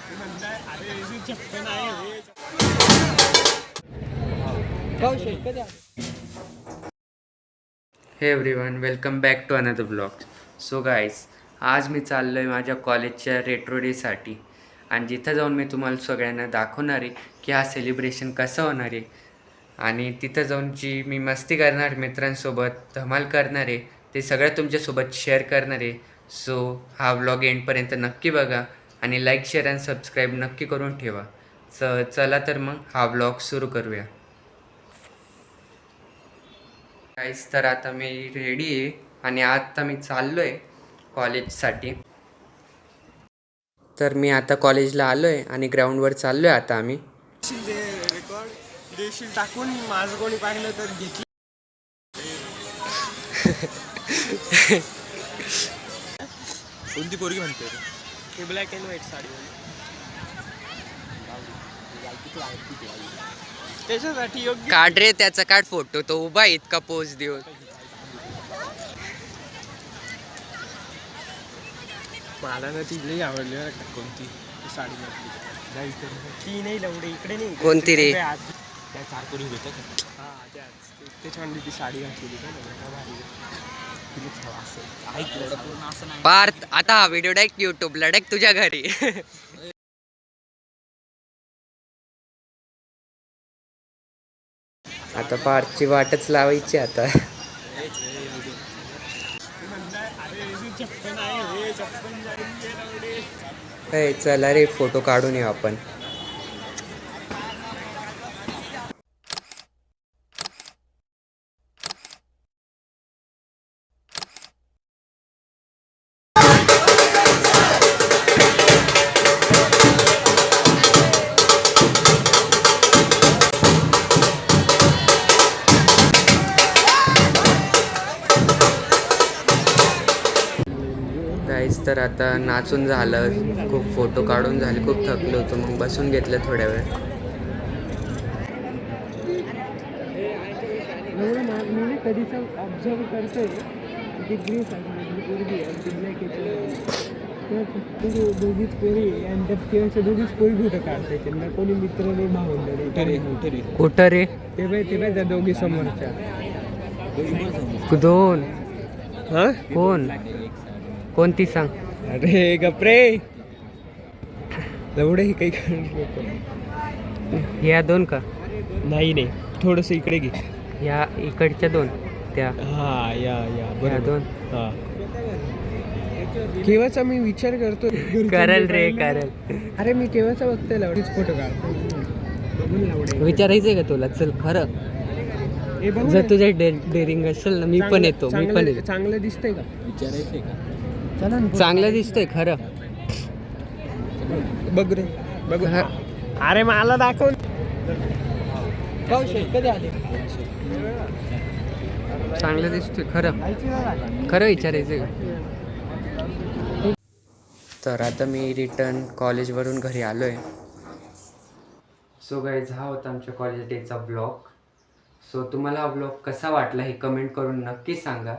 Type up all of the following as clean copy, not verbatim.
हे everyone, welcome back to another blog. So guys, आज मी चाललो आहे माझ्या कॉलेजच्या रेट्रो डेसाठी आणि जिथं जाऊन मी तुम्हाला सगळ्यांना दाखवणार आहे की हा सेलिब्रेशन कसं होणार आहे आणि तिथं जाऊन जी मी मस्ती करणार, मित्रांसोबत धमाल करणार आहे, ते सगळं तुमच्यासोबत शेअर करणार आहे. सो हा व्लॉग एंडपर्यंत नक्की बघा आणि लाईक, शेअर आणि सबस्क्राईब नक्की करून ठेवा. चला तर मग हा व्लॉग सुरू करूया. गाईज, तर आता मी रेडी आहे आणि आता मी चाललो आहे कॉलेजसाठी. तर मी आता कॉलेजला आलो आहे आणि ग्राउंडवर चाललो आहे आता आम्ही. रेकॉर्ड देशील टाकून माझं कोणी पाहिलं तर घेतली. कोणती पोरगी म्हणते ते? ब्लॅक अँड व्हाईट साडी त्याच्यासाठी योग्य. काढ रे त्याचा, काढ फोटो. तो उभा आहे इतका पोज देऊन. मला ना ती लई आवडली बरं का. कोणती साडी घातली ती नाही लवडे इकडे नाही. कोणती रे? त्या चार पोरी होत्या का? हां त्याच त्याच्यामध्ये ती साडी घातलेली का. पार्थ, आता हा व्हिडिओ डायरेक्ट युट्यूबला डायरेक्ट तुझ्या घरी. आता पार्थची वाटच लावायची आता. चला रे, फोटो काढून येऊ आपण. गाईस, तर आता नाचून झालं, खूप फोटो काढून झाले, खूप थकलो होतो, मग बसून घेतलं थोड्या वेळ. मी कधीच ऑब्झर्व करतोय डिग्री दोघीच पोरी आणि त्या दोघीच पोरी कुठं काढताय. त्यांना कोणी मित्र नाही, भावंड कुठं रे? ते बाय त्या दोघी समोरच्या दोन. हां कोण? कोणती सांग? अरे गप्रे एवढं ही काही ह्या दोन का? नाही थोडंसं इकडे घे. ह्या इकडच्या दोन, त्या. हा या ह्या दोन. हा केव्हाचा मी विचार करतो. करल रे, करल. अरे मी केव्हाचा बघतोय लावडीच फोटो काढतो. विचारायचंय का तुला? चल खरं, जर तुझ्या डेअरिंग असेल ना, मी पण येतो. चांगलं दिसतंय का? विचारायचंय का? चांगलं दिसतंय खरं. बघ रे बघ. अरे मला दाखव. चांगलं दिसतोय खरं. खरं विचारायचंय का? तर आता मी रिटर्न कॉलेजवरून घरी आलो आहे. सो गाईज, हा होता आमच्या कॉलेज डेचा ब्लॉग. सो तुम्हाला हा ब्लॉग कसा वाटला हे कमेंट करून नक्की सांगा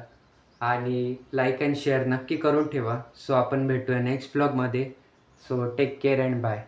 आणि लाईक अँड शेअर नक्की करून ठेवा. सो आपण भेटूया नेक्स्ट ब्लॉगमध्ये. So take care and bye.